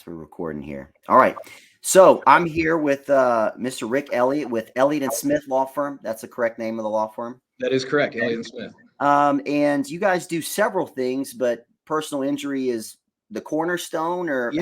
fast. We're recording here. All right. So I'm here with Mr. Rick Elliot with Elliot and Smith Law Firm. That's the correct name of the law firm. That is correct, Elliot and Smith. And you guys do several things, but personal injury is the cornerstone. Or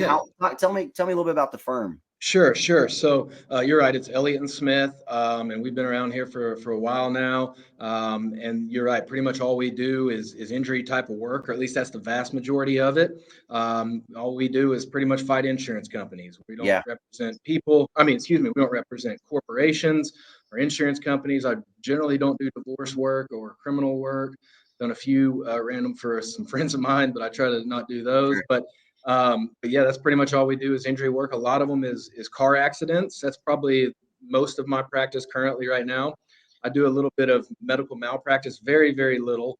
tell me a little bit about the firm. Sure. So you're right. It's Elliot and Smith, and we've been around here for a while now. And you're right. Pretty much all we do is injury type of work, or at least that's the vast majority of it. All we do is pretty much fight insurance companies. We don't represent people. We don't represent corporations or insurance companies. I generally don't do divorce work or criminal work. Done a few random for some friends of mine, but I try to not do those. Sure. But yeah, that's pretty much all we do is injury work. A lot of them is car accidents. That's probably most of my practice currently right now. I do a little bit of medical malpractice, very, very little,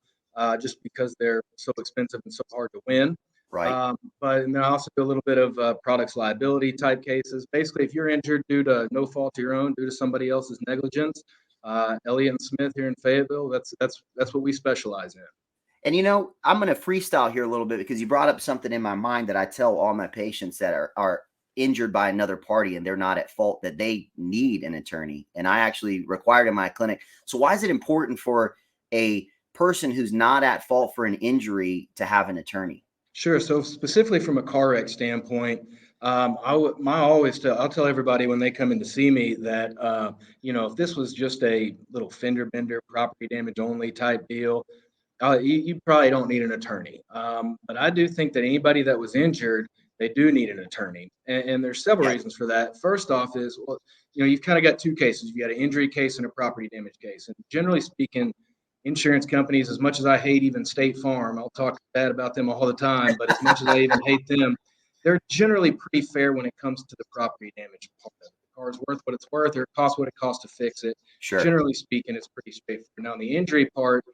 just because they're so expensive and so hard to win. Right. And then I also do a little bit of products liability type cases. Basically, if you're injured due to no fault of your own, due to somebody else's negligence, Elliot and Smith here in Fayetteville, that's what we specialize in. And, I'm going to freestyle here a little bit because you brought up something in my mind that I tell all my patients that are injured by another party and they're not at fault, that they need an attorney. And I actually require it in my clinic. So why is it important for a person who's not at fault for an injury to have an attorney? Sure. So specifically from a car wreck standpoint, I'll tell everybody when they come in to see me that, if this was just a little fender bender, property damage only type deal, you probably don't need an attorney. But I do think that anybody that was injured, they do need an attorney. And there's several reasons for that. First off is, you've kind of got two cases. You got an injury case and a property damage case. And generally speaking, insurance companies, as much as I hate even State Farm, I'll talk bad about them all the time, but as much as I even hate them, they're generally pretty fair when it comes to the property damage part of it. The car is worth what it's worth, or it costs what it costs to fix it. Sure. Generally speaking, it's pretty straightforward. Now, on the injury part,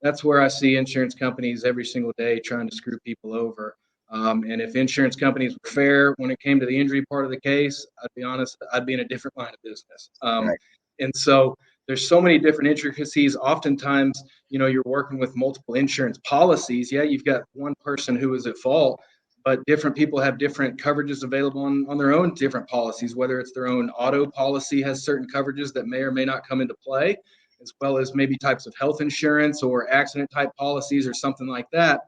that's where I see insurance companies every single day trying to screw people over. And if insurance companies were fair when it came to the injury part of the case, I'd be honest, I'd be in a different line of business. Right. And so there's so many different intricacies. Oftentimes, you're working with multiple insurance policies. Yeah, you've got one person who is at fault, but different people have different coverages available on their own different policies, whether it's their own auto policy has certain coverages that may or may not come into play, as well as maybe types of health insurance or accident type policies or something like that.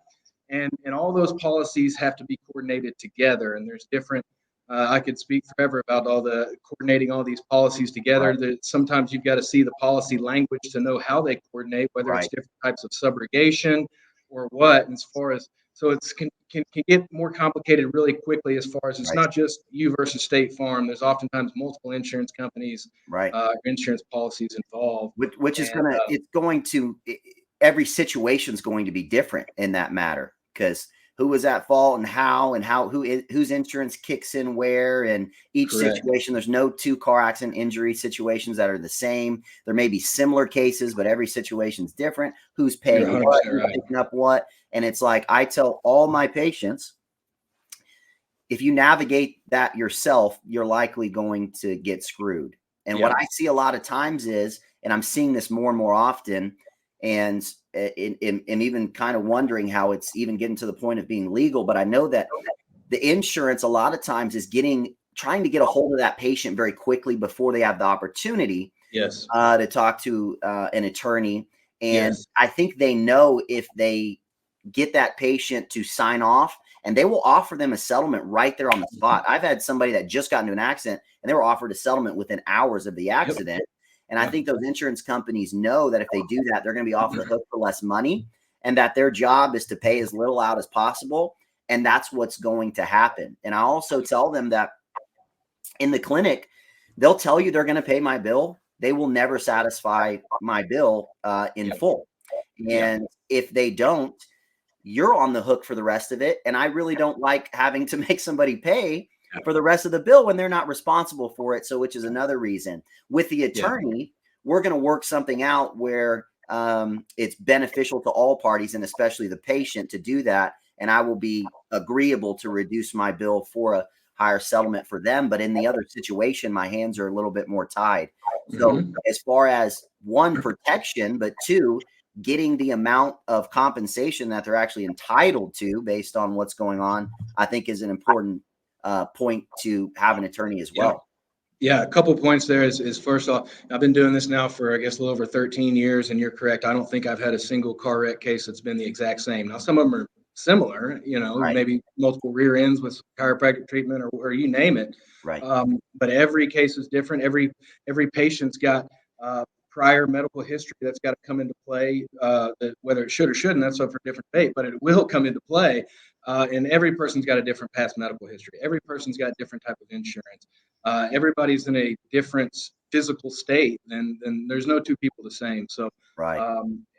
And all those policies have to be coordinated together. And there's different, I could speak forever about coordinating all these policies together. Right. That sometimes you've got to see the policy language to know how they coordinate, whether Right. it's different types of subrogation or what. And as far as, so it's can get more complicated really quickly as far as it's not just you versus State Farm. There's oftentimes multiple insurance companies, insurance policies involved. Which is every situation is going to be different in that matter, because who was at fault and whose insurance kicks in where, and each situation, there's no two car accident injury situations that are the same. There may be similar cases, but every situation is different. Who's paying what, who's picking up what. And it's like, I tell all my patients, if you navigate that yourself, you're likely going to get screwed. And what I see a lot of times is, and I'm seeing this more and more often, and even kind of wondering how it's even getting to the point of being legal. But I know that the insurance a lot of times is trying to get a hold of that patient very quickly before they have the opportunity to talk to an attorney. And I think they know if they get that patient to sign off, and they will offer them a settlement right there on the spot. I've had somebody that just got into an accident and they were offered a settlement within hours of the accident. And I think those insurance companies know that if they do that, they're going to be off the hook for less money, and that their job is to pay as little out as possible. And that's what's going to happen. And I also tell them that in the clinic, they'll tell you they're going to pay my bill. They will never satisfy my bill in full. And if they don't, you're on the hook for the rest of it. And I really don't like having to make somebody pay for the rest of the bill when they're not responsible for it. So, which is another reason. With the attorney, we're going to work something out where it's beneficial to all parties, and especially the patient, to do that. And I will be agreeable to reduce my bill for a higher settlement for them. But in the other situation, my hands are a little bit more tied. So as far as one, protection, but two, getting the amount of compensation that they're actually entitled to based on what's going on, I think is an important point to have an attorney as well. Yeah, a couple points there is first off, I've been doing this now for, I guess, a little over 13 years, and you're correct. I don't think I've had a single car wreck case that's been the exact same. Now, some of them are similar, Right. maybe multiple rear ends with chiropractic treatment or you name it. Right. But every case is different. Every patient's got prior medical history that's got to come into play, that whether it should or shouldn't, that's up for different debate, but it will come into play. And every person's got a different past medical history. Every person's got a different type of insurance. Everybody's in a different physical state, and there's no two people the same. So Right.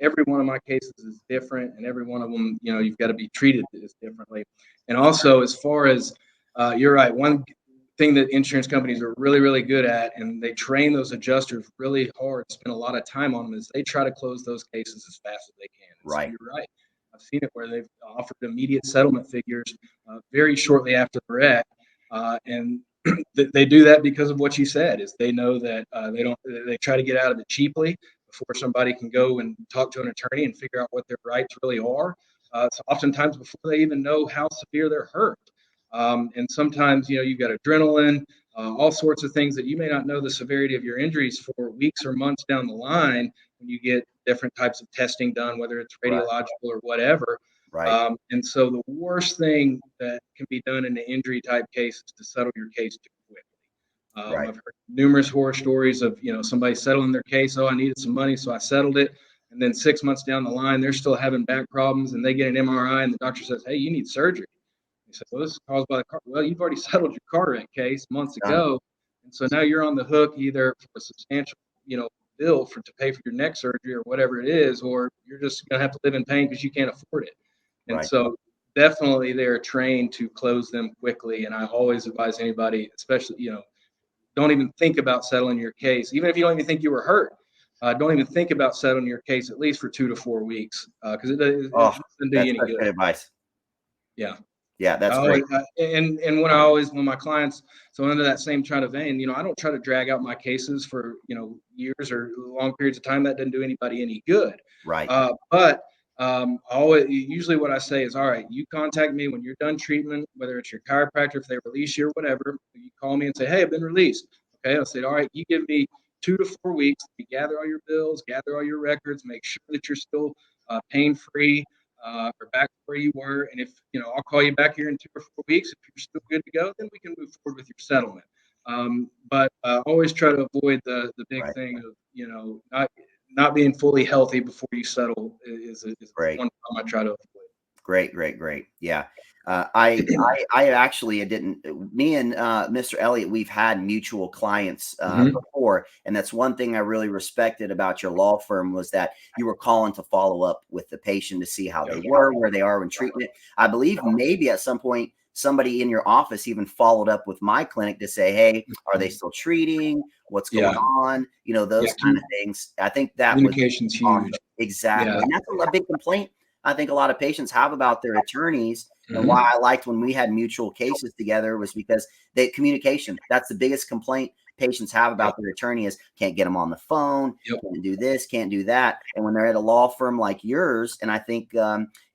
Every one of my cases is different, and every one of them, you've got to be treated as differently. And also, as far as you're right, one thing that insurance companies are really, really good at, and they train those adjusters really hard, spend a lot of time on them, is they try to close those cases as fast as they can. And Right. So you're right. I've seen it where they've offered immediate settlement figures very shortly after the wreck, and they do that because of what you said. Is they know that they try to get out of it cheaply before somebody can go and talk to an attorney and figure out what their rights really are. So oftentimes before they even know how severe they're hurt. And sometimes, you've got adrenaline, all sorts of things that you may not know the severity of your injuries for weeks or months down the line when you get different types of testing done, whether it's radiological or whatever. Right. And so the worst thing that can be done in an injury type case is to settle your case too quickly. Right. I've heard numerous horror stories of, somebody settling their case. Oh, I needed some money, so I settled it. And then 6 months down the line, they're still having back problems, and they get an MRI, and the doctor says, "Hey, you need surgery." He said, "Well, this is caused by the car." Well, you've already settled your car wreck case months ago, and so now you're on the hook either for a substantial, bill to pay for your neck surgery or whatever it is, or you're just going to have to live in pain because you can't afford it. And Right. so definitely they're trained to close them quickly. And I always advise anybody, especially, don't even think about settling your case. Even if you don't even think you were hurt, don't even think about settling your case at least for 2 to 4 weeks because it doesn't do you any That's good. good advice. Yeah. Yeah, that's great. And when my clients, so under that same kind of vein, I don't try to drag out my cases for, years or long periods of time. That doesn't do anybody any good. Right. But usually what I say is, all right, you contact me when you're done treatment, whether it's your chiropractor, if they release you or whatever, you call me and say, "Hey, I've been released." Okay. I'll say, "All right, you give me 2 to 4 weeks to gather all your bills, gather all your records, make sure that you're still pain-free, or back where you were. And if, I'll call you back here in 2 or 4 weeks. If you're still good to go, then we can move forward with your settlement." But always try to avoid the big Right. thing of, not being fully healthy before you settle is Great. one problem I try to avoid. Great. Yeah. I actually didn't. Me and Mr. Elliot, we've had mutual clients before, and that's one thing I really respected about your law firm was that you were calling to follow up with the patient to see how they were, where they are in treatment. I believe maybe at some point somebody in your office even followed up with my clinic to say, "Hey, are they still treating? What's going on?" Those kind of things. I think that communication's huge. Exactly, Yeah. and that's a big complaint I think a lot of patients have about their attorneys. And why I liked when we had mutual cases together was because communication, that's the biggest complaint patients have about their attorney is can't get them on the phone, can't do this, can't do that. And when they're at a law firm like yours, and I think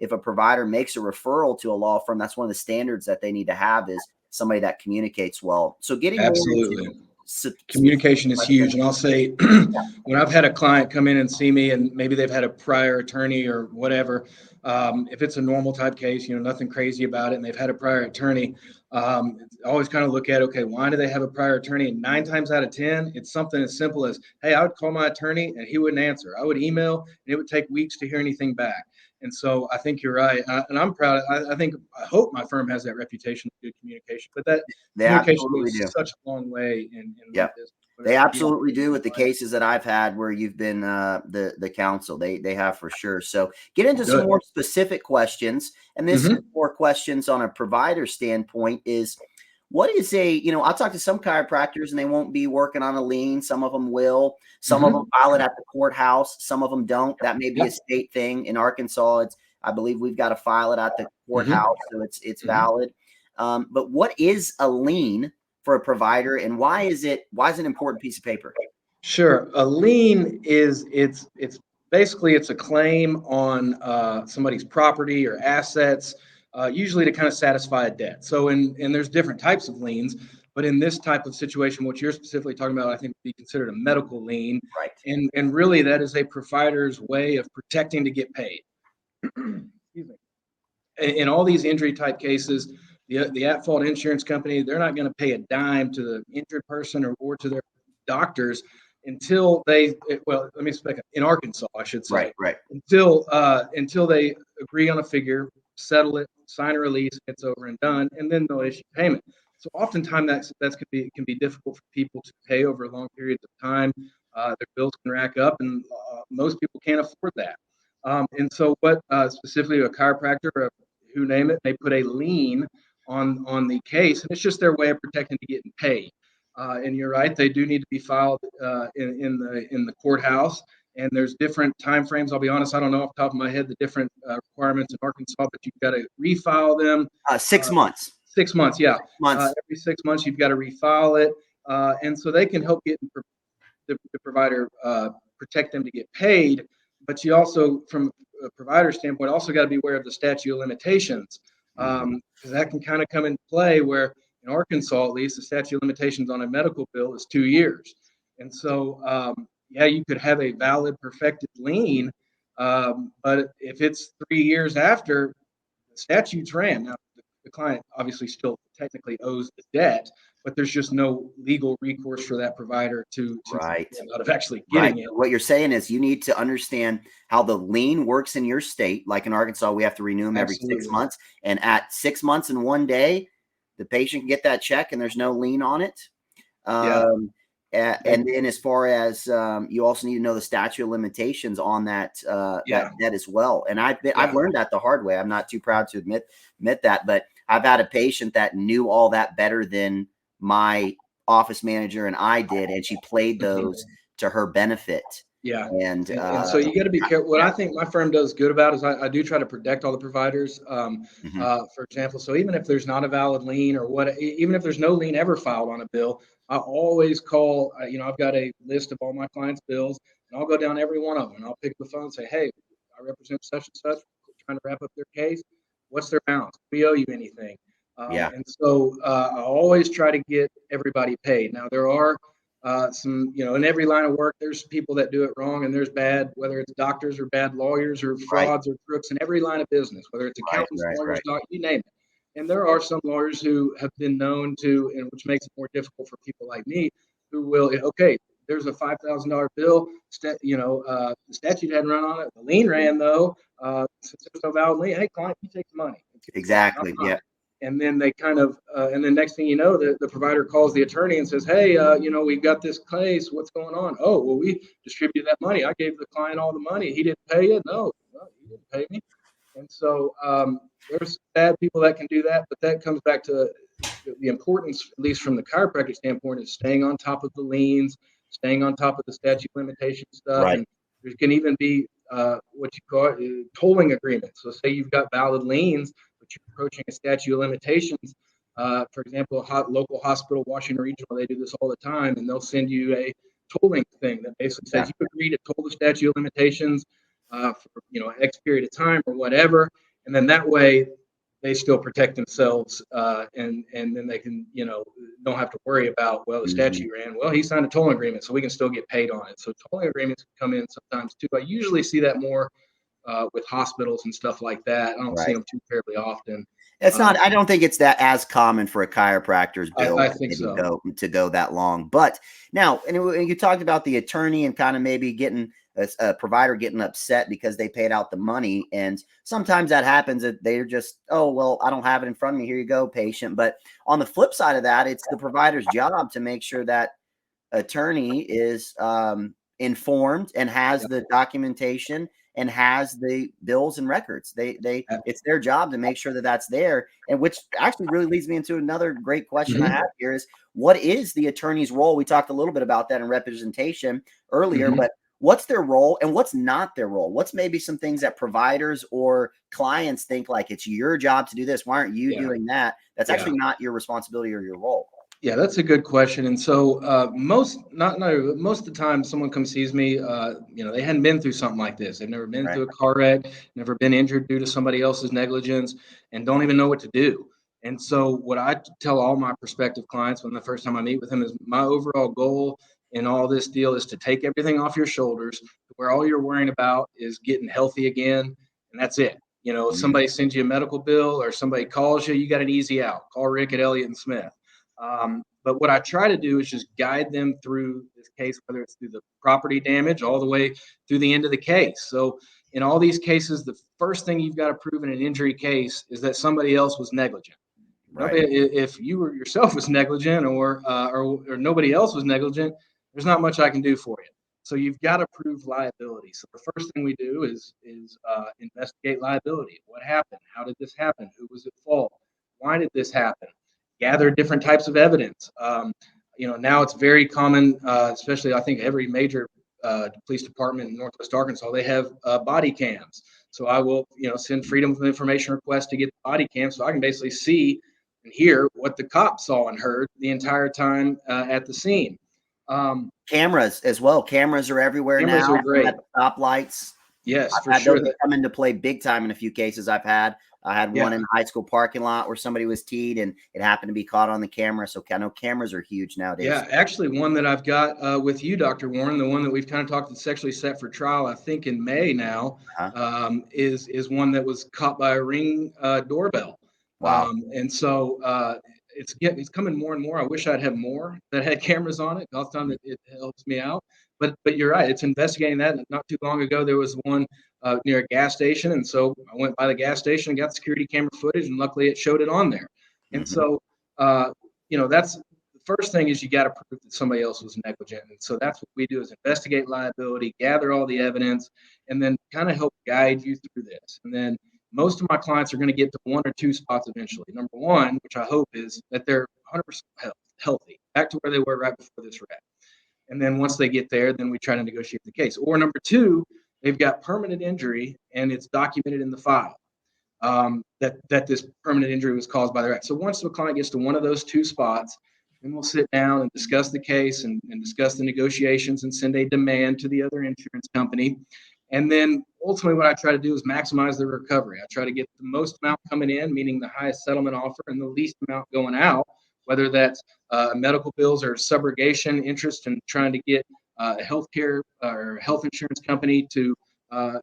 if a provider makes a referral to a law firm, that's one of the standards that they need to have is somebody that communicates well. So getting absolutely. Communication is huge. And I'll say when I've had a client come in and see me and maybe they've had a prior attorney or whatever, if it's a normal type case, nothing crazy about it, and they've had a prior attorney, I always kind of look at, okay, why do they have a prior attorney? And 9 times out of 10, it's something as simple as, hey, I would call my attorney and he wouldn't answer. I would email and it would take weeks to hear anything back. And so I think you're right. And I'm proud. I hope my firm has that reputation of good communication, but that communication goes such a long way in my business. They absolutely do with the cases that I've had where you've been the counsel. They have for sure. So get into some more specific questions. And this is more questions on a provider standpoint is what is I'll talk to some chiropractors and they won't be working on a lien. Some of them will. Some of them file it at the courthouse. Some of them don't. That may be a state thing. In Arkansas, I believe we've got to file it at the courthouse. So it's valid. But what is a lien for a provider and why is it an important piece of paper? Sure. A lien it's basically it's a claim on somebody's property or assets usually to kind of satisfy a debt. So, and there's different types of liens, but in this type of situation, what you're specifically talking about, I think would be considered a medical lien. Right. And really that is a provider's way of protecting to get paid. Excuse me. In all these injury type cases, the at-fault insurance company, they're not going to pay a dime to the injured person or to their doctors until they, well, let me speak in Arkansas, I should say, right, until they agree on a figure, settle it, sign a release, it's over and done, and then they'll issue payment. So oftentimes that can be difficult for people to pay over long periods of time. Their bills can rack up, and most people can't afford that. And so what specifically a chiropractor or who name it, they put a lien on the case, and it's just their way of protecting to getting paid. And you're right, they do need to be filed in the courthouse. And there's different time frames. I'll be honest, I don't know off the top of my head the different requirements in Arkansas, but you've got to refile them. 6 months. 6 months, yeah. 6 months. Every 6 months, you've got to refile it. And so they can help get the provider protect them to get paid. But you also, from a provider standpoint, also got to be aware of the statute of limitations, because that can kind of come into play where in Arkansas, at least, the statute of limitations on a medical bill is 2 years. And so, yeah, you could have a valid perfected lien, but if it's 3 years after, the statute's ran. Now, the client obviously still technically owes the debt, but there's just no legal recourse for that provider to out of actually getting it. What you're saying is you need to understand how the lien works in your state. Like in Arkansas, we have to renew them every 6 months. And at 6 months and 1 day, the patient can get that check and there's no lien on it. And then as far as you also need to know the statute of limitations on that debt as well. And I've learned that the hard way. I'm not too proud to admit that, but I've had a patient that knew all that better than my office manager and I did, and she played those to her benefit. Yeah. And so you got to be careful. What I think my firm does good about is I do try to protect all the providers. For example, so even if there's not a valid lien or even if there's no lien ever filed on a bill, I always call, I've got a list of all my clients' bills, and I'll go down every one of them and I'll pick up the phone and say, hey, I represent such and such, trying to wrap up their case. What's their balance? Do we owe you anything? And so I always try to get everybody paid. Now there are some, in every line of work, there's people that do it wrong, and there's bad, whether it's doctors or bad lawyers or frauds or crooks in every line of business, whether it's accountants, lawyers, you name it. And there are some lawyers who have been known to, and which makes it more difficult for people like me, who will, okay, there's a $5,000 bill, the statute hadn't run on it, the lien ran though, since there's no valid lien, hey, client, you take the money. Exactly, yeah. And then they kind of, and then next thing you know, the provider calls the attorney and says, hey, we've got this case. What's going on? Oh, well, we distributed that money. I gave the client all the money. He didn't pay you? No, he didn't pay me. And so there's bad people that can do that. But that comes back to the importance, at least from the chiropractic standpoint, is staying on top of the liens, staying on top of the statute limitation stuff. Right. And there can even be what you call tolling agreements. So say you've got valid liens, you're approaching a statute of limitations. For example, a local hospital, Washington Regional, they do this all the time, and they'll send you a tolling thing that basically says you agree to toll the statute of limitations for X period of time or whatever, and then that way they still protect themselves, and then they can don't have to worry about the statute ran. Well, he signed a tolling agreement, so we can still get paid on it. So tolling agreements can come in sometimes too. I usually see that more with hospitals and stuff like that. I don't see them too terribly often. It's not. I don't think it's that as common for a chiropractor's bill. I think so. To go that long. But now, and you talked about the attorney and kind of maybe getting a provider getting upset because they paid out the money, and sometimes that happens. That they're just, oh well, I don't have it in front of me. Here you go, patient. But on the flip side of that, it's the provider's job to make sure that attorney is informed and has the documentation and has the bills and records. It's their job to make sure that that's there. And which actually really leads me into another great question I have here is, what is the attorney's role? We talked a little bit about that in representation earlier, but what's their role and what's not their role? What's maybe some things that providers or clients think like it's your job to do this? Why aren't you doing that? That's actually not your responsibility or your role. Yeah, that's a good question. And so most, most of the time someone comes sees me, they hadn't been through something like this. They've never been Right. through a car wreck, never been injured due to somebody else's negligence, and don't even know what to do. And so what I tell all my prospective clients when the first time I meet with them is my overall goal in all this deal is to take everything off your shoulders, where all you're worrying about is getting healthy again, and that's it. If Mm-hmm. somebody sends you a medical bill or somebody calls you, you got an easy out. Call Rick at Elliot and Smith. But what I try to do is just guide them through this case, whether it's through the property damage all the way through the end of the case. So in all these cases, the first thing you've got to prove in an injury case is that somebody else was negligent. Right. If you were yourself was negligent or nobody else was negligent, there's not much I can do for you. So you've got to prove liability. So the first thing we do is investigate liability. What happened? How did this happen? Who was at fault? Why did this happen? Gather different types of evidence. Now it's very common, especially I think every major police department in Northwest Arkansas, they have body cams. So I will, send Freedom of Information request to get the body cam so I can basically see and hear what the cop saw and heard the entire time at the scene. Cameras as well. Cameras are everywhere Cameras now. are great. At the stoplights. Yes, I've for had sure. those come into play big time in a few cases I've had. I had one in a high school parking lot where somebody was teed and it happened to be caught on the camera. So I know cameras are huge nowadays. Yeah, actually one that I've got with you, Dr. Warren, the one that we've kind of talked that's actually set for trial, I think in May now, is one that was caught by a Ring doorbell. Wow. And so it's coming more and more. I wish I'd have more that had cameras on it. All the time it helps me out. But you're right. It's investigating that. Not too long ago, there was one near a gas station, and so I went by the gas station and got security camera footage, and luckily it showed it on there. And so that's the first thing is you got to prove that somebody else was negligent. And so that's what we do is investigate liability, gather all the evidence, and then kind of help guide you through this. And then most of my clients are going to get to one or two spots eventually. Number one, which I hope is that they're 100% healthy, back to where they were right before this wreck. And then once they get there, then we try to negotiate the case. Or number two, they've got permanent injury and it's documented in the file that this permanent injury was caused by the wreck. So once the client gets to one of those two spots, then we'll sit down and discuss the case and discuss the negotiations and send a demand to the other insurance company. And then ultimately what I try to do is maximize the recovery. I try to get the most amount coming in, meaning the highest settlement offer, and the least amount going out, whether that's medical bills or subrogation interest and trying to get a healthcare or health insurance company to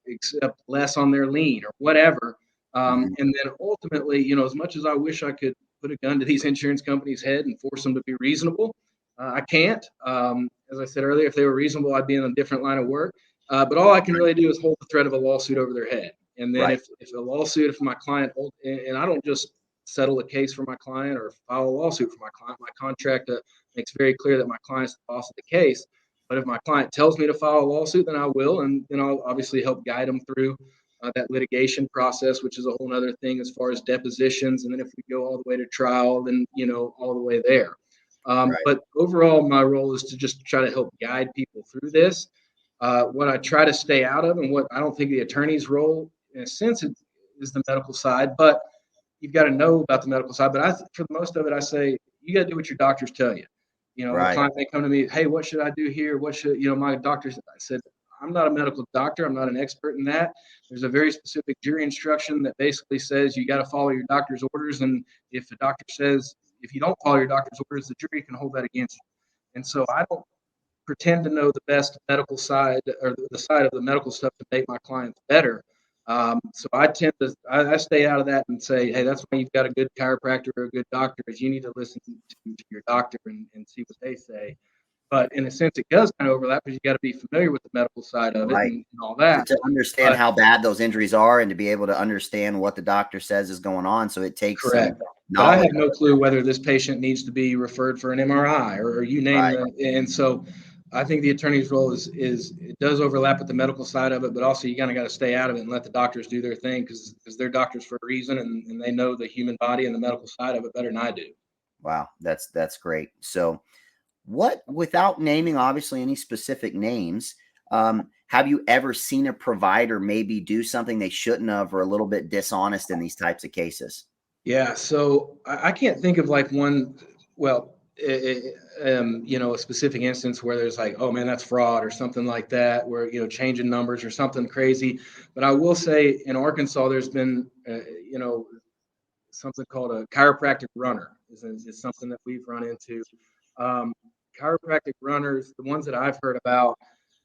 accept less on their lien or whatever. And then ultimately, as much as I wish I could put a gun to these insurance companies' head and force them to be reasonable, I can't. As I said earlier, if they were reasonable, I'd be in a different line of work. But all I can really do is hold the threat of a lawsuit over their head. And then if a lawsuit, if my client, and I don't just settle a case for my client or file a lawsuit for my client, my contract makes very clear that my client's the boss of the case. But if my client tells me to file a lawsuit, then I will. And then I'll obviously help guide them through that litigation process, which is a whole other thing as far as depositions. And then if we go all the way to trial, then, all the way there. But overall, my role is to just try to help guide people through this. What I try to stay out of and what I don't think the attorney's role, in a sense, is the medical side, but you've got to know about the medical side. But for most of it, I say, you got to do what your doctors tell you. A client may come to me, hey, what should I do here? What should, my doctors, I said, I'm not a medical doctor. I'm not an expert in that. There's a very specific jury instruction that basically says you got to follow your doctor's orders. And if the doctor says, if you don't follow your doctor's orders, the jury can hold that against you. And so I don't pretend to know the best medical side or the side of the medical stuff to make my clients better. So I tend to, I stay out of that and say, hey, that's why you've got a good chiropractor or a good doctor is you need to listen to your doctor and see what they say. But in a sense, it does kind of overlap because you got to be familiar with the medical side of it and all that. To understand how bad those injuries are and to be able to understand what the doctor says is going on. So it takes correct. But I have no clue whether this patient needs to be referred for an MRI or you name it. And so I think the attorney's role is it does overlap with the medical side of it, but also you kind of got to stay out of it and let the doctors do their thing because they're doctors for a reason and they know the human body and the medical side of it better than I do. Wow, that's great. So without naming obviously any specific names, have you ever seen a provider maybe do something they shouldn't have or a little bit dishonest in these types of cases? Yeah, so I can't think of like one. Well, a specific instance where there's like, oh man, that's fraud or something like that, where, changing numbers or something crazy. But I will say in Arkansas, there's been, something called a chiropractic runner is something that we've run into. Um, Chiropractic runners, the ones that I've heard about,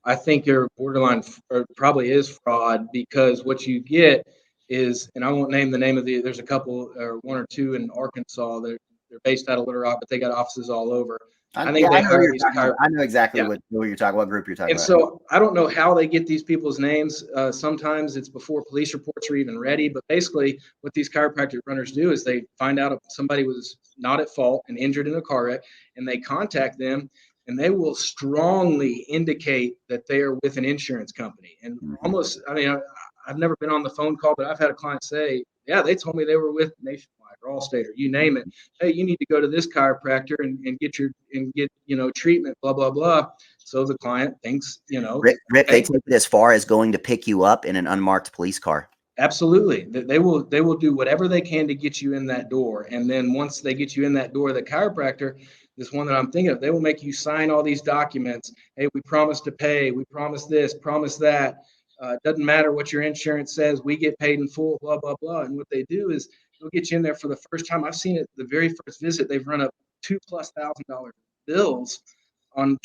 I think are borderline or probably is fraud, because what you get is, and I won't name the name of there's a couple or one or two in Arkansas. They're based out of Little Rock, but they got offices all over. I think Yeah, I they know hire these I know exactly yeah. what you're talking, what group you're talking And about. so I don't know how they get these people's names. Sometimes it's before police reports are even ready. But basically, what these chiropractic runners do is they find out if somebody was not at fault and injured in a car wreck, and they contact them, and they will strongly indicate that they are with an insurance company. And Mm-hmm. almost, I mean, I've never been on the phone call, but I've had a client say, yeah, they told me they were with Nationwide or Allstate or you name it. Hey, you need to go to this chiropractor and get treatment, blah, blah, blah. So the client thinks, Rick, okay, they take it as far as going to pick you up in an unmarked police car. absolutely. They will do whatever they can to get you in that door. And then once they get you in that door, the chiropractor, this one that I'm thinking of, they will make you sign all these documents. Hey, we promise to pay. We promise this, promise that. Doesn't matter what your insurance says. We get paid in full, blah, blah, blah. And what they do is they'll get you in there for the first time. I've seen it the very first visit. They've run up $2,000+ bills on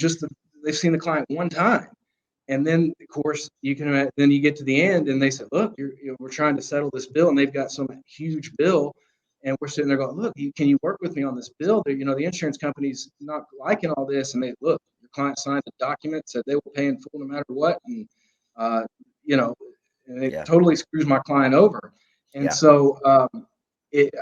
they've seen the client one time. And then, of course, then you get to the end and they said, look, we're trying to settle this bill, and they've got some huge bill. And we're sitting there going, look, can you work with me on this bill? The insurance company's not liking all this. And they, look, your client signed a document, said they will pay in full no matter what. And, uh, and it totally screws my client over. And so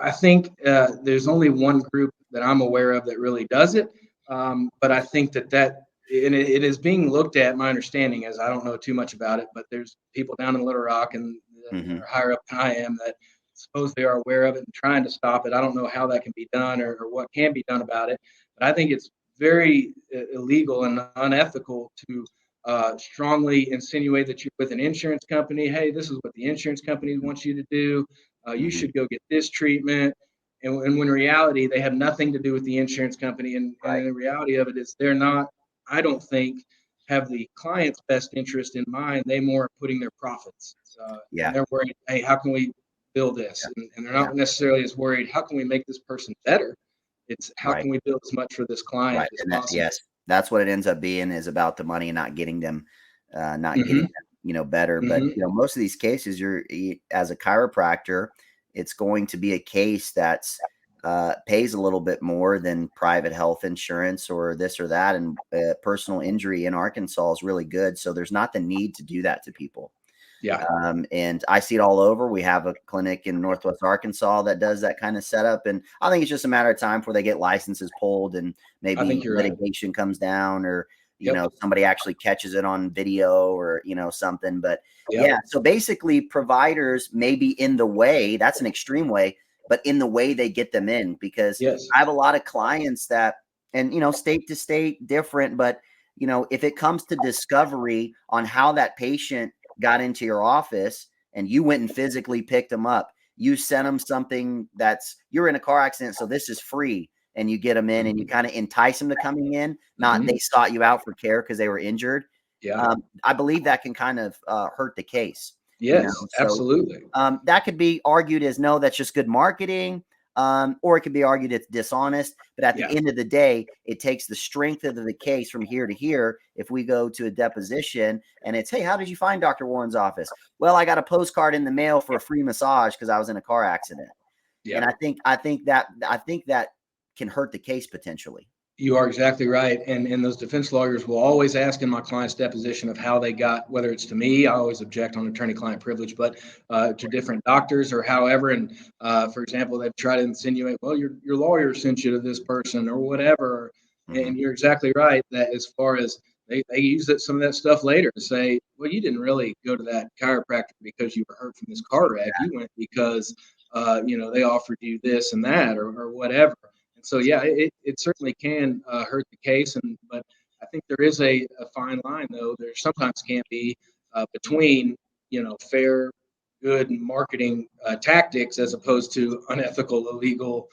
I think there's only one group that I'm aware of that really does it. But I think that and it is being looked at. My understanding is, I don't know too much about it, but there's people down in Little Rock and that are higher up than I am that suppose they are aware of it and trying to stop it. I don't know how that can be done or what can be done about it, but I think it's very illegal and unethical to strongly insinuate that you're with an insurance company. Hey, this is what the insurance company wants you to do. You should go get this treatment. And when in reality, they have nothing to do with the insurance company. And the reality of it is they're not, I don't think, have the client's best interest in mind. They more are putting their profits. And they're worried, hey, how can we build this? And they're not necessarily as worried, how can we make this person better? It's how can we build as much for this client as possible? Yes, that's what it ends up being, is about the money and not getting them, better. But most of these cases, as a chiropractor, it's going to be a case that's pays a little bit more than private health insurance or this or that, and personal injury in Arkansas is really good, so there's not the need to do that to people. And I see it all over. We have a clinic in Northwest Arkansas that does that kind of setup. And I think it's just a matter of time before they get licenses pulled and maybe litigation comes down, or, somebody actually catches it on video or, something. But so basically providers may be in the way. That's an extreme way, but in the way they get them in, because I have a lot of clients that, and, state to state different, but, if it comes to discovery on how that patient got into your office and you went and physically picked them up, you sent them something you're in a car accident, so this is free, and you get them in and you kind of entice them to coming in, not they sought you out for care because they were injured. I believe that can kind of hurt the case. Absolutely. That could be argued as, no, that's just good marketing. Or it could be argued it's dishonest, but at the end of the day, it takes the strength of the case from here to here. If we go to a deposition and it's, hey, how did you find Dr. Warren's office? Well, I got a postcard in the mail for a free massage because I was in a car accident. And I think that can hurt the case potentially. You are exactly right. And those defense lawyers will always ask in my client's deposition of how they got, whether it's to me, I always object on attorney-client privilege, but to different doctors or however. And for example, they've tried to insinuate, well, your lawyer sent you to this person or whatever. And you're exactly right that as far as they use some of that stuff later to say, well, you didn't really go to that chiropractor because you were hurt from this car wreck. You went because, they offered you this and that or whatever. So it certainly can hurt the case, but I think there is a fine line, though. There sometimes can be between fair, good marketing tactics as opposed to unethical, illegal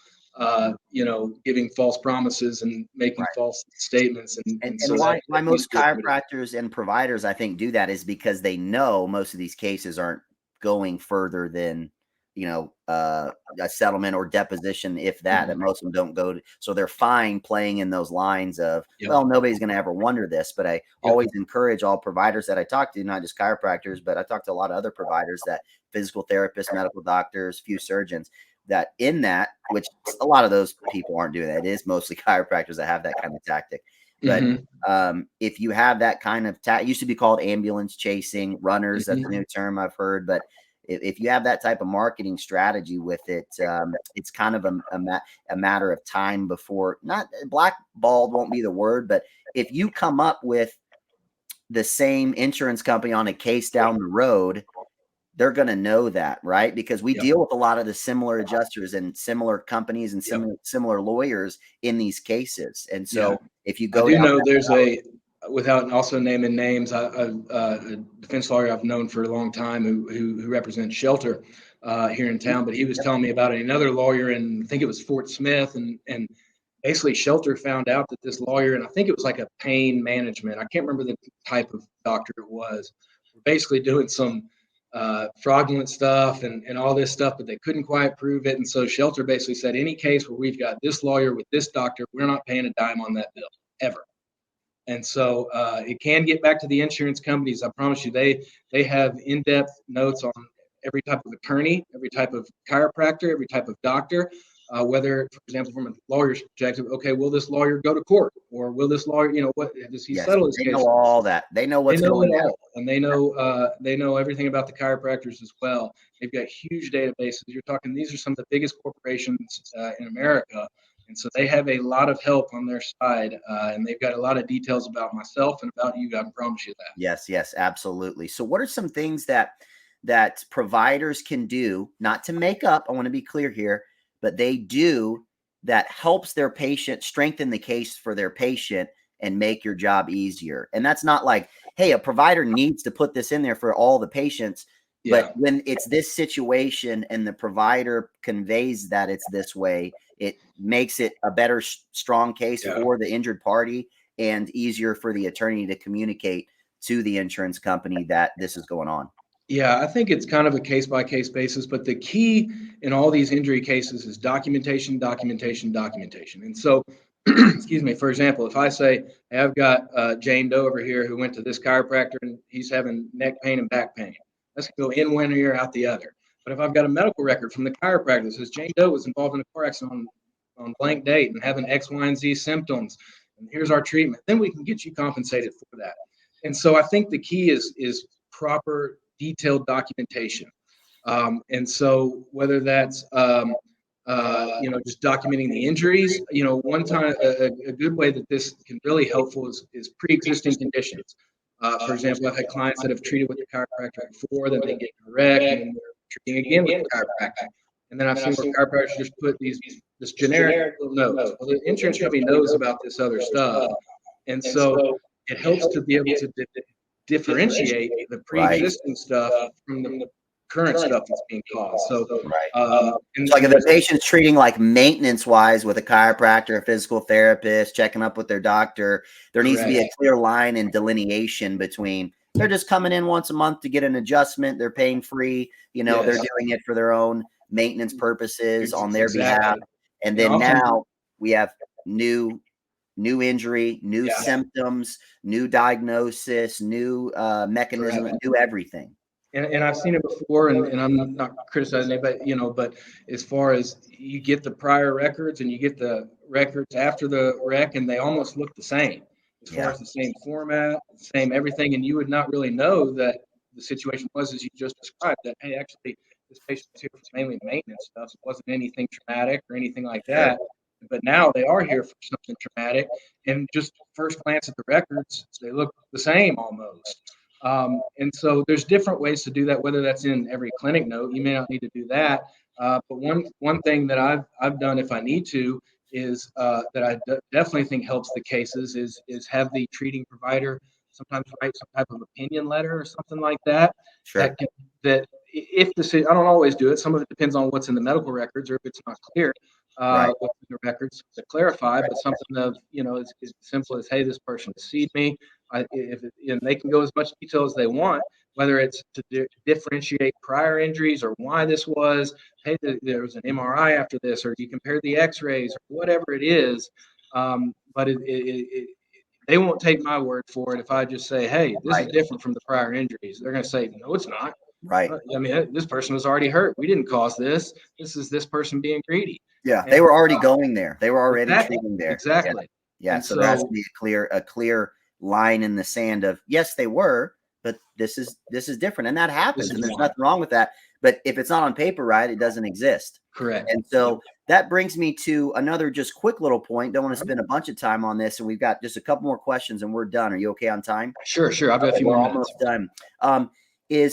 giving false promises and making false statements. And so why that needs most to be avoided. chiropractors and providers, I think, do that is because they know most of these cases aren't going further than, a settlement or deposition, if that most of them don't go to. So they're fine playing in those lines of, well, nobody's going to ever wonder this. But I always encourage all providers that I talk to, not just chiropractors, but I talk to a lot of other providers, that physical therapists, medical doctors, few surgeons, that in that, which a lot of those people aren't doing that. It is mostly chiropractors that have that kind of tactic. But if you have that kind of it used to be called ambulance chasing runners. That's a new term I've heard. But if you have that type of marketing strategy with it, it's kind of a matter of time before, not blackballed won't be the word, but if you come up with the same insurance company on a case down the road, they're going to know that, right? Because we deal with a lot of the similar adjusters and similar companies and similar lawyers in these cases. And so if you go, I do know there's without also naming names, a defense lawyer I've known for a long time who represents Shelter here in town, but he was telling me about another lawyer in, I think it was Fort Smith, and basically Shelter found out that this lawyer, and I think it was like a pain management, I can't remember the type of doctor it was, basically doing some fraudulent stuff and all this stuff, but they couldn't quite prove it. And so Shelter basically said, any case where we've got this lawyer with this doctor, we're not paying a dime on that bill ever. And so it can get back to the insurance companies. I promise you, they have in-depth notes on every type of attorney, every type of chiropractor, every type of doctor, whether, for example, from a lawyer's perspective, okay, will this lawyer go to court, or will this lawyer, what does he settle his case? They know all that. They know what's going on, and they know everything about the chiropractors as well. They've got huge databases. You're talking; these are some of the biggest corporations in America. And so they have a lot of help on their side, and they've got a lot of details about myself and about you. I promise you that. Yes, absolutely. So what are some things that providers can do, not to make up, I want to be clear here, but they do that helps their patient strengthen the case for their patient and make your job easier? And that's not like, hey, a provider needs to put this in there for all the patients. But when it's this situation and the provider conveys that it's this way, it makes it a better, strong case for the injured party and easier for the attorney to communicate to the insurance company that this is going on. Yeah, I think it's kind of a case-by-case basis, but the key in all these injury cases is documentation. And so, excuse me, for example, if I say, hey, I've got Jane Doe over here who went to this chiropractor and he's having neck pain and back pain. Let's go in one ear, out the other. But if I've got a medical record from the chiropractor that says Jane Doe was involved in a car accident on blank date and having X, Y, and Z symptoms, and here's our treatment, then we can get you compensated for that. And so I think the key is proper detailed documentation. And so whether that's, just documenting the injuries, one time, a good way that this can really helpful is pre-existing conditions. For example, I've had clients that have treated with the chiropractor before, then they get correct, and then they're treating again with the chiropractor. And then I've seen where chiropractors just put this generic little notes. Well, the insurance company knows about this other stuff. And so it helps to be able to differentiate the pre-existing stuff from the current stuff that's being caused. So, and like if the patient's treating like maintenance wise with a chiropractor, a physical therapist, checking up with their doctor, there needs to be a clear line and delineation between they're just coming in once a month to get an adjustment. They're paying free, they're doing it for their own maintenance purposes on their behalf. And then now we have new injury, new symptoms, new diagnosis, new mechanism, new everything. And I've seen it before, and I'm not criticizing anybody, but as far as you get the prior records and you get the records after the wreck, and they almost look the same as far as the same format, same everything, and you would not really know that the situation was as you just described, that, hey, actually, this patient was here for mainly maintenance stuff. So it wasn't anything traumatic or anything like that. But now they are here for something traumatic, and just first glance at the records, they look the same almost. And so there's different ways to do that, whether that's in every clinic note. You may not need to do that. But one thing that I've done if I need to is that I definitely think helps the cases is have the treating provider sometimes write some type of opinion letter or something like that. That if I don't always do it. Some of it depends on what's in the medical records or if it's not clear. Right. with the records to clarify, but something of, as simple as, hey, this person has seen me. And they can go as much detail as they want, whether it's to differentiate prior injuries or why this was, hey, there was an MRI after this, or you compare the x-rays or whatever it is. But they won't take my word for it. If I just say, hey, this is different from the prior injuries, they're going to say, no, it's not. Right. I mean, this person was already hurt. We didn't cause this. This is this person being greedy. Yeah. And, they were already going there. They were already treating there. Exactly. Yeah. So there has to be a clear line in the sand of, yes, they were, but this is different. And that happens. And there's nothing wrong with that. But if it's not on paper, right, it doesn't exist. Correct. And so that brings me to another just quick little point. Don't want to spend a bunch of time on this. And we've got just a couple more questions and we're done. Are you okay on time? Sure. I've got a few more minutes. Almost done.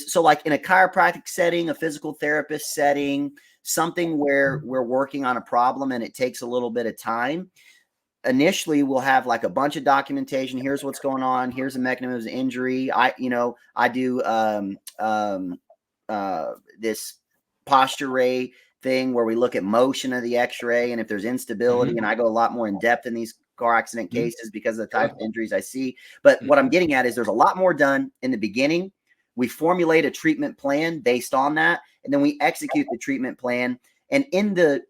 So like in a chiropractic setting, a physical therapist setting, something where we're working on a problem and it takes a little bit of time. Initially, we'll have like a bunch of documentation. Here's what's going on. Here's the mechanism of injury. I do this posture ray thing where we look at motion of the x-ray and if there's instability, and I go a lot more in depth in these car accident cases because of the type of injuries I see. But what I'm getting at is there's a lot more done in the beginning. We formulate a treatment plan based on that, and then we execute the treatment plan. And in the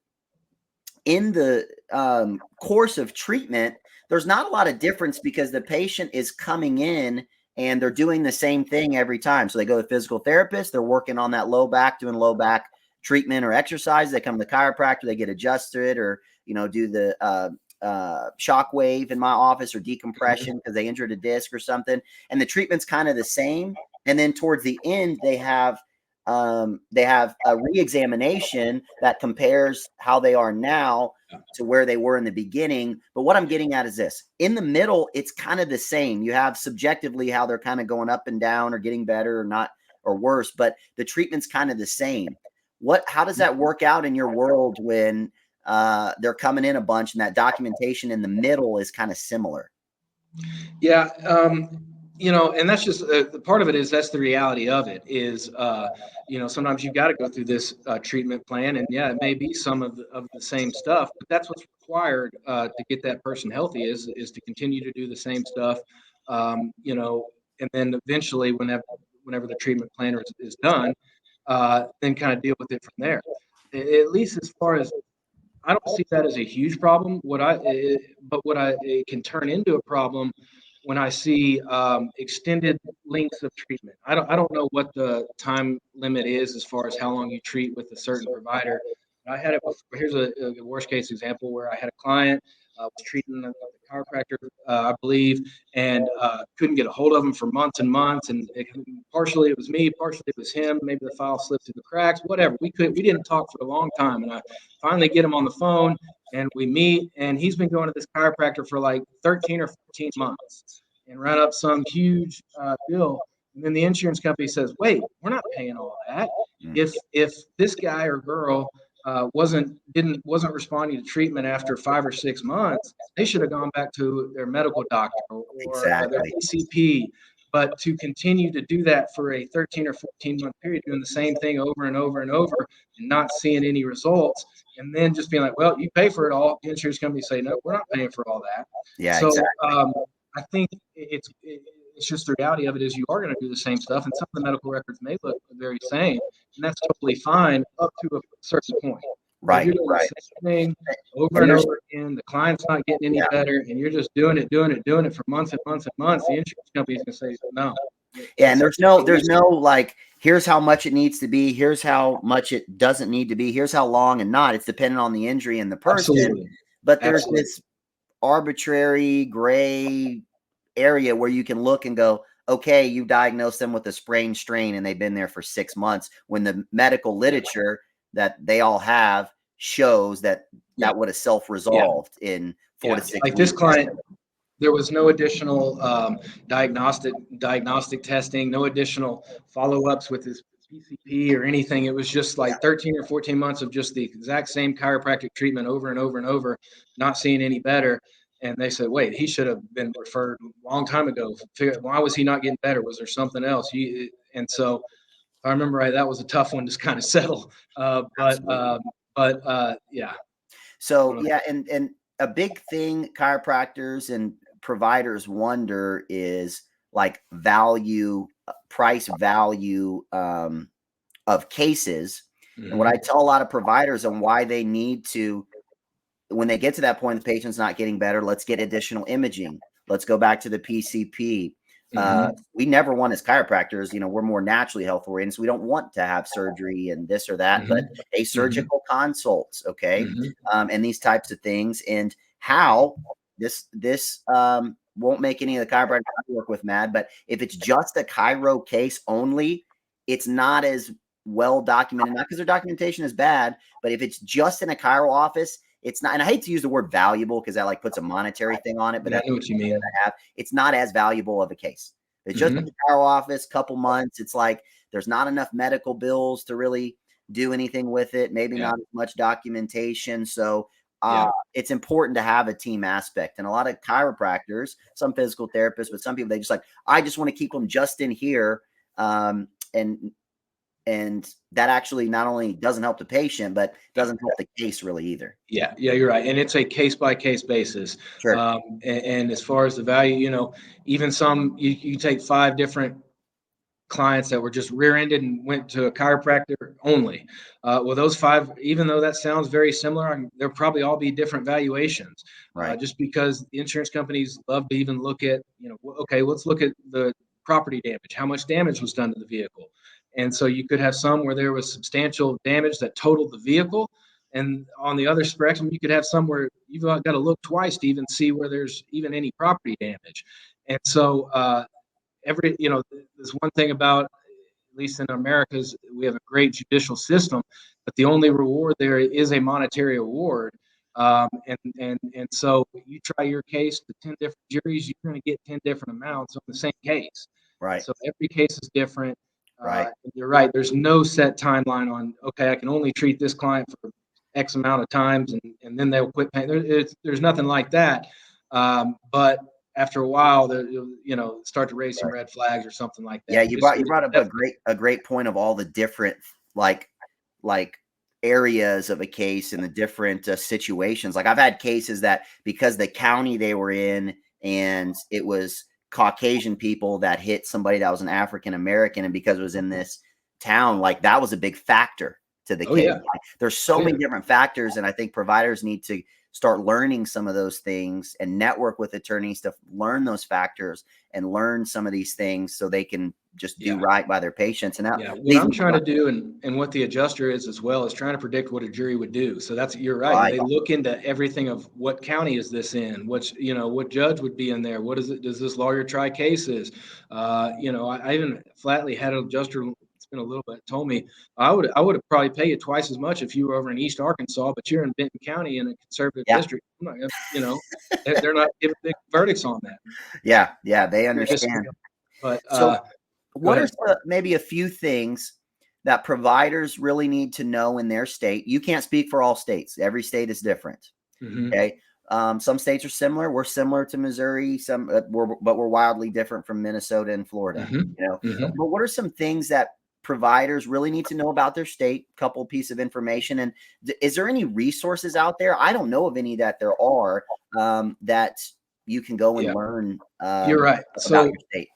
course of treatment, there's not a lot of difference because the patient is coming in and they're doing the same thing every time. So they go to the physical therapist, they're working on that low back, doing low back treatment or exercise. They come to the chiropractor, they get adjusted or, do the shock wave in my office or decompression because they injured a disc or something. And the treatment's kind of the same. And then towards the end, they have a re-examination that compares how they are now to where they were in the beginning. But what I'm getting at is this: in the middle, it's kind of the same. You have subjectively how they're kind of going up and down or getting better or not or worse, but the treatment's kind of the same. How does that work out in your world when they're coming in a bunch and that documentation in the middle is kind of similar? Yeah. And that's just the part of it is that's the reality of it is, sometimes you've got to go through this treatment plan, and it may be some of the same stuff, but that's what's required to get that person healthy is to continue to do the same stuff, and then eventually whenever the treatment plan is done, then kind of deal with it from there. At least as far as I don't see that as a huge problem. It can turn into a problem when I see extended lengths of treatment. I don't know what the time limit is as far as how long you treat with a certain provider. I had it. Here's a worst case example where I had a client was treating a chiropractor, I believe, and couldn't get a hold of him for months and months. And partially it was me, partially it was him. Maybe the file slipped through the cracks. Whatever. We didn't talk for a long time, and I finally get him on the phone. And we meet, and he's been going to this chiropractor for like 13 or 14 months and ran up some huge bill. And then the insurance company says, wait, we're not paying all that. If this guy or girl wasn't responding to treatment after 5 or 6 months, they should have gone back to their medical doctor or their PCP. But to continue to do that for a 13 or 14-month period, doing the same thing over and over and over and not seeing any results, and then just being like, well, you pay for it all. The insurance company say, no, we're not paying for all that. Yeah, so exactly. I think it's just the reality of it is you are going to do the same stuff, and some of the medical records may look the very same, and that's totally fine up to a certain point. Right. You're doing the same thing over and over again. The client's not getting any better, and you're just doing it for months and months and months. The insurance company's going to say no. Yeah, and there's no like, here's how much it needs to be. Here's how much it doesn't need to be. Here's how long and not. It's dependent on the injury and the person. Absolutely. But there's this arbitrary gray area where you can look and go, okay, you diagnosed them with a sprained strain and they've been there for 6 months, when the medical literature that they all have shows that would have self-resolved in 4 to 6 weeks. Like this client, there was no additional diagnostic testing, no additional follow-ups with his PCP or anything. It was just like 13 or 14 months of just the exact same chiropractic treatment over and over and over, not seeing any better. And they said, wait, he should have been referred a long time ago. Why was he not getting better? Was there something else? And so if I remember right, that was a tough one to kind of settle. Yeah. So yeah, and a big thing chiropractors and providers wonder is like value, price value of cases. And what I tell a lot of providers on why they need to, when they get to that point, the patient's not getting better, let's get additional imaging. Let's go back to the PCP. We never want as chiropractors, we're more naturally health oriented, so we don't want to have surgery and this or that, but a surgical consults, okay, and these types of things, and how this won't make any of the chiropractors I work with mad, but if it's just a chiro case only, it's not as well documented, not because their documentation is bad, but if it's just in a chiro office, it's not, and I hate to use the word valuable because that like puts a monetary thing on it, but I know what you mean. It's not as valuable of a case. It's just in the chiro office, couple months. It's like there's not enough medical bills to really do anything with it. Maybe not as much documentation. So it's important to have a team aspect. And a lot of chiropractors, some physical therapists, but some people, they just like, I just want to keep them just in here. And that actually not only doesn't help the patient, but doesn't help the case really either. Yeah, you're right. And it's a case by case basis. Sure. And as far as the value, even some, you take 5 different clients that were just rear-ended and went to a chiropractor only. Well, those 5, even though that sounds very similar, they'll probably all be different valuations. Right. Just because the insurance companies love to even look at, okay, let's look at the property damage. How much damage was done to the vehicle? And so you could have some where there was substantial damage that totaled the vehicle. And on the other spectrum, you could have some where you've got to look twice to even see where there's even any property damage. And so there's one thing about, at least in America, is we have a great judicial system, but the only reward there is a monetary award. And so you try your case to 10 different juries, you're going to get 10 different amounts on the same case. Right. So every case is different. Right. You're right. There's no set timeline on, okay, I can only treat this client for X amount of times and then they'll quit paying. There's nothing like that. But after a while, start to raise some red flags or something like that. Yeah, you brought up a great point of all the different like areas of a case and the different situations. Like I've had cases that because the county they were in and it was Caucasian people that hit somebody that was an African American, and because it was in this town, like that was a big factor to the case. Yeah. Like, there's so many different factors, and I think providers need to start learning some of those things and network with attorneys to learn those factors and learn some of these things so they can just do right by their patients. And what I'm trying to do and what the adjuster is as well is trying to predict what a jury would do. So you're right. They look into everything of what county is this in, what judge would be in there. What is it? Does this lawyer try cases? I even flatly had an adjuster, it's been a little bit, told me I would have probably paid you twice as much if you were over in East Arkansas, but you're in Benton County in a conservative district. I'm not, they're not giving big verdicts on that. Yeah, they understand. But so what are maybe a few things that providers really need to know in their state? You can't speak for all states. Every state is different. Okay. Some states are similar. We're similar to Missouri. But we're wildly different from Minnesota and Florida. But what are some things that providers really need to know about their state? Couple piece of information. And is there any resources out there? I don't know of any that there are that you can go and learn. You're right. About your state.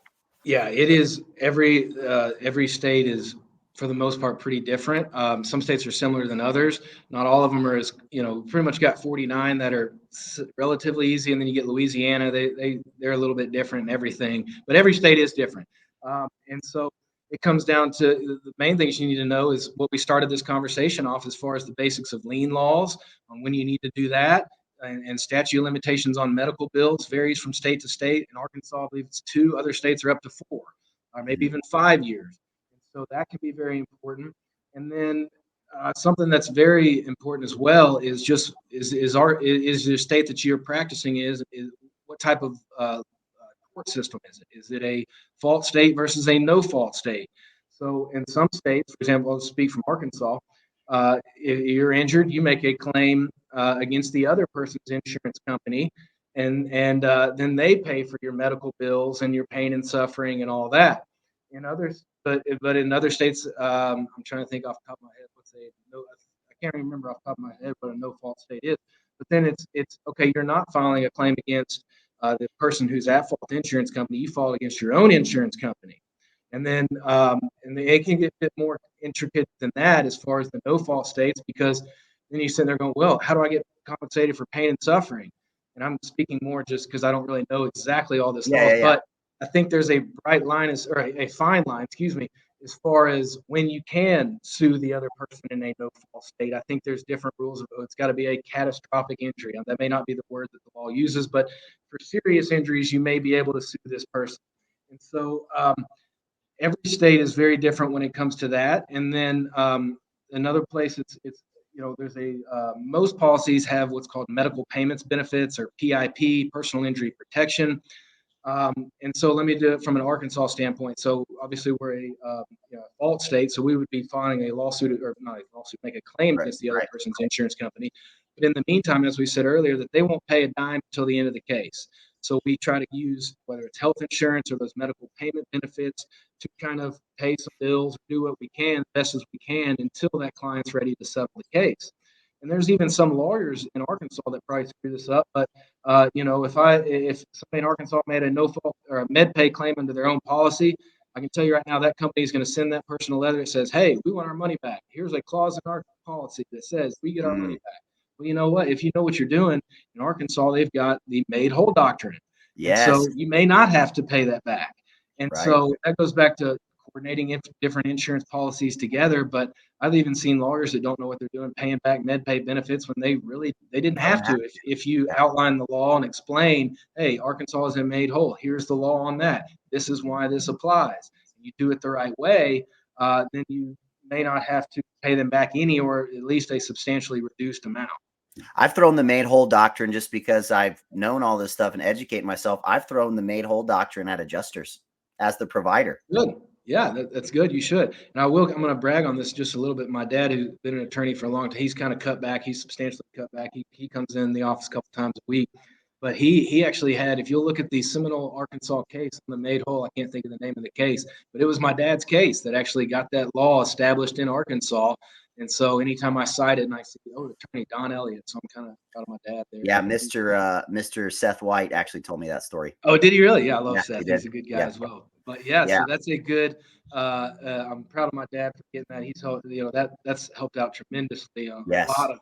Yeah, it is. Every state is, for the most part, pretty different. Some states are similar than others. Not all of them are as, pretty much got 49 that are relatively easy. And then you get Louisiana, they're a little bit different and everything, but every state is different. And so it comes down to the main things you need to know is what we started this conversation off as far as the basics of lien laws on when you need to do that. And statute of limitations on medical bills varies from state to state. In Arkansas, I believe it's 2. Other states are up to 4, or maybe even 5 years. And so that can be very important. And then something that's very important as well is just is the state that you're practicing is what type of court system is it? Is it a fault state versus a no fault state? So in some states, for example, I'll speak from Arkansas. If you're injured, you make a claim against the other person's insurance company, and then they pay for your medical bills and your pain and suffering and all that. In others, but in other states, I'm trying to think off the top of my head. I can't remember off the top of my head what a no-fault state is. But then it's okay, you're not filing a claim against the person who's at fault insurance company. You file against your own insurance company. And then it can get a bit more intricate than that as far as the no-fault states, because then you sit there going, well, how do I get compensated for pain and suffering? And I'm speaking more just because I don't really know exactly all this laws, but I think there's a bright line, or a fine line, excuse me, as far as when you can sue the other person in a no-fault state. I think there's different rules of it's got to be a catastrophic injury. That may not be the word that the law uses, but for serious injuries, you may be able to sue this person. And so every state is very different when it comes to that. And then another place, it's there's most policies have what's called medical payments benefits, or PIP, personal injury protection. And so let me do it from an Arkansas standpoint. So obviously we're a fault state, so we would be filing a lawsuit, or not a lawsuit, make a claim against the other person's insurance company. But in the meantime, as we said earlier, that they won't pay a dime until the end of the case. So we try to use, whether it's health insurance or those medical payment benefits, to kind of pay some bills, do what we can, best as we can, until that client's ready to settle the case. And there's even some lawyers in Arkansas that probably screw this up. But if somebody in Arkansas made a no-fault or a med pay claim under their own policy, I can tell you right now that company is going to send that person a letter that says, "Hey, we want our money back. Here's a clause in our policy that says we get our money back." Well, you know what? If you know what you're doing, in Arkansas, they've got the made whole doctrine. Yes. And so you may not have to pay that back. And so that goes back to coordinating different insurance policies together. But I've even seen lawyers that don't know what they're doing, paying back med pay benefits when they didn't have to. If you outline the law and explain, hey, Arkansas is made whole, here's the law on that, this is why this applies, and you do it the right way, then you may not have to pay them back any, or at least a substantially reduced amount. I've thrown the made whole doctrine, just because I've known all this stuff and educate myself. I've thrown the made whole doctrine at adjusters as the provider. Good. Yeah, that's good. You should. And I'm going to brag on this just a little bit. My dad, who's been an attorney for a long time, he's kind of cut back. He's substantially cut back. He comes in the office a couple times a week. But he actually had, if you'll look at the Seminole, Arkansas case on the made whole, I can't think of the name of the case, but it was my dad's case that actually got that law established in Arkansas. And so anytime I cite it and I see, attorney Don Elliott, so I'm kind of proud of my dad there. Yeah, Mr. Seth White actually told me that story. Oh, did he really? Yeah, I love Seth. He's a good guy as well. But so that's a good. I'm proud of my dad for getting that. He's helped. That's helped out tremendously. A lot of.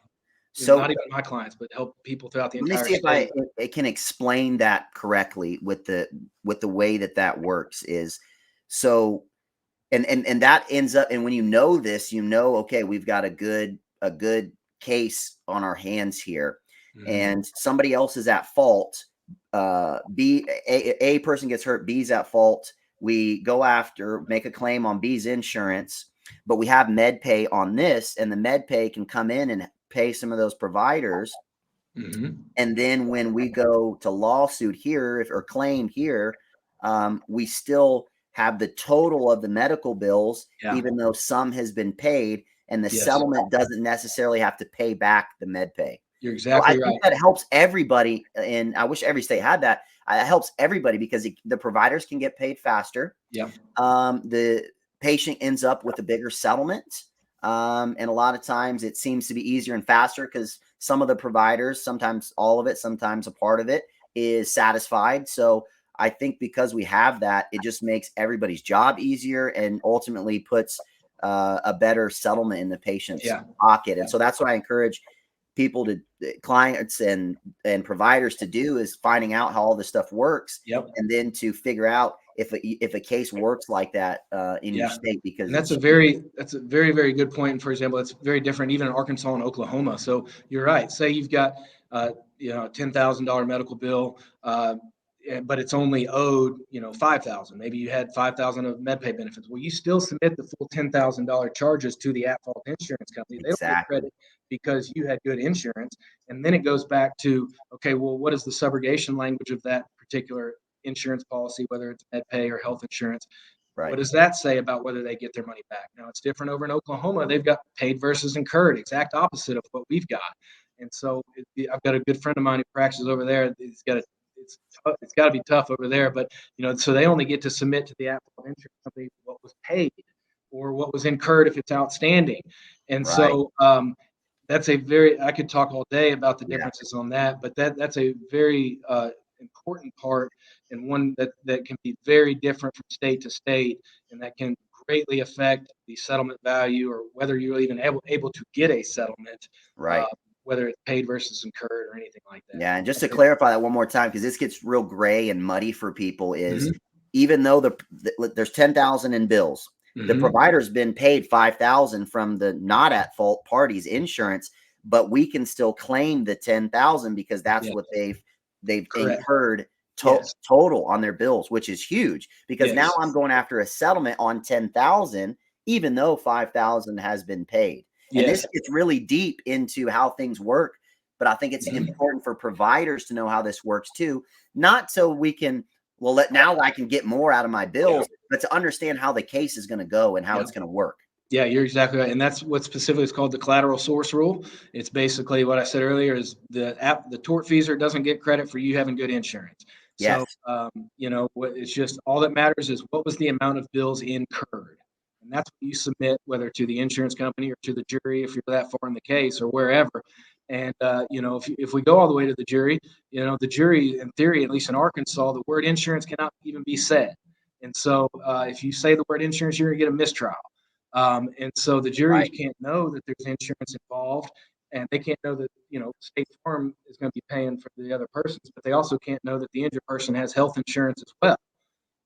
So not even my clients, but help people throughout the entire state. Let me see if I can explain that correctly with the way that works is so, and that ends up, and when you know this, okay, we've got a good case on our hands here, and somebody else is at fault. A person gets hurt, B's at fault. We go after, make a claim on B's insurance, but we have med pay on this, and the med pay can come in and pay some of those providers. And then when we go to lawsuit here, or claim here, we still have the total of the medical bills, even though some has been paid, and the settlement doesn't necessarily have to pay back the med pay. You're exactly right. I think that helps everybody, and I wish every state had that. It helps everybody because the providers can get paid faster. The patient ends up with a bigger settlement. And a lot of times it seems to be easier and faster because some of the providers, sometimes all of it, sometimes a part of it, is satisfied. So I think because we have that, it just makes everybody's job easier and ultimately puts a better settlement in the patient's pocket. And so that's what I encourage people clients and providers to do, is finding out how all this stuff works, and then to figure out if a case works like that in your state, because and that's a very, very good point. And for example, it's very different even in Arkansas and Oklahoma. So you're right. Say you've got $10,000 medical bill, but it's only owed $5,000. Maybe you had $5,000 of MedPay benefits. Well, you still submit the full $10,000 charges to the at-fault insurance company. They don't get credit because you had good insurance. And then it goes back to, okay, well, what is the subrogation language of that particular insurance policy, whether it's MedPay or health insurance? What does that say about whether they get their money back? Now, it's different over in Oklahoma. They've got paid versus incurred, exact opposite of what we've got. And so I've got a good friend of mine who practices over there. It's got to be tough over there, but so they only get to submit to the at-fault insurance company what was paid or what was incurred if it's outstanding. And so that's a very, I could talk all day about the Yeah. differences on that, but that's a very important part, and one that can be very different from state to state, and that can greatly affect the settlement value, or whether you're even able to get a settlement, Right. whether it's paid versus incurred or anything like that. Yeah, and just to That's clarify that one more time, because this gets real gray and muddy for people, is Mhm. even though there's 10,000 in bills, the Mhm. provider's been paid 5,000 from the not at fault party's insurance, but we can still claim the 10,000 because that's Yeah, what they've correct. incurred Yes. total on their bills, which is huge because now Yes. I'm going after a settlement on 10,000, even though 5,000 has been paid. And this Yes. gets really deep into how things work, but I think it's Mhm. important for providers to know how this works too, not so we can, well, now I can get more out of my bills, but to understand how the case is going to go and how Yeah. it's going to work. Yeah, you're exactly right. And that's what specifically is called the collateral source rule. It's basically what I said earlier is the tortfeasor doesn't get credit for you having good insurance. So, Yes. it's just all that matters is what was the amount of bills incurred. And that's what you submit, whether to the insurance company or to the jury, if you're that far in the case or wherever. And, if we go all the way to the jury, the jury, in theory, at least in Arkansas, the word insurance cannot even be said. And so if you say the word insurance, you're going to get a mistrial. And so the jury Right. can't know that there's insurance involved, and they can't know that State Farm is going to be paying for the other persons, but they also can't know that the injured person has health insurance as well.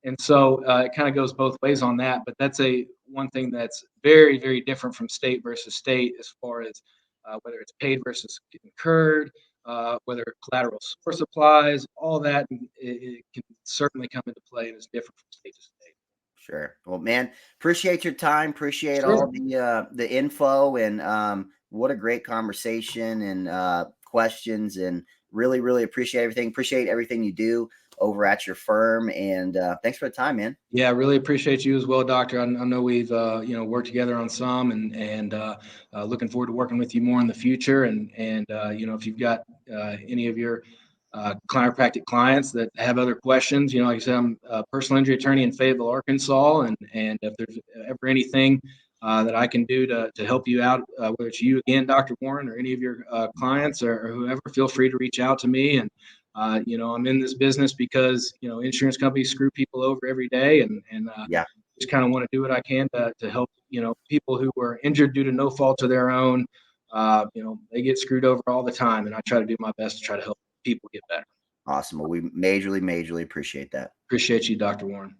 And so it kind of goes both ways on that. But that's a one thing that's very, very different from state versus state, as far as whether it's paid versus incurred, whether collateral source applies, all that, it can certainly come into play, and is different from state to state. Sure. Well, man, appreciate your time. Appreciate all Sure. the info, and what a great conversation and questions, and really, really appreciate everything. Appreciate everything you do over at your firm, and thanks for the time, man. Yeah, I really appreciate you as well, Doctor. I know we've worked together on some, and looking forward to working with you more in the future. And if you've got any of your chiropractic clients that have other questions, like I said, I'm a personal injury attorney in Fayetteville, Arkansas, and if there's ever anything that I can do to help you out, whether it's you again, Dr. Warren, or any of your clients, or whoever, feel free to reach out to me. And I'm in this business because insurance companies screw people over every day, and Yeah. just kind of want to do what I can to help people who are injured due to no fault of their own. They get screwed over all the time, and I try to do my best to try to help people get better. Awesome. Well, we majorly, majorly appreciate that. Appreciate you, Dr. Warren.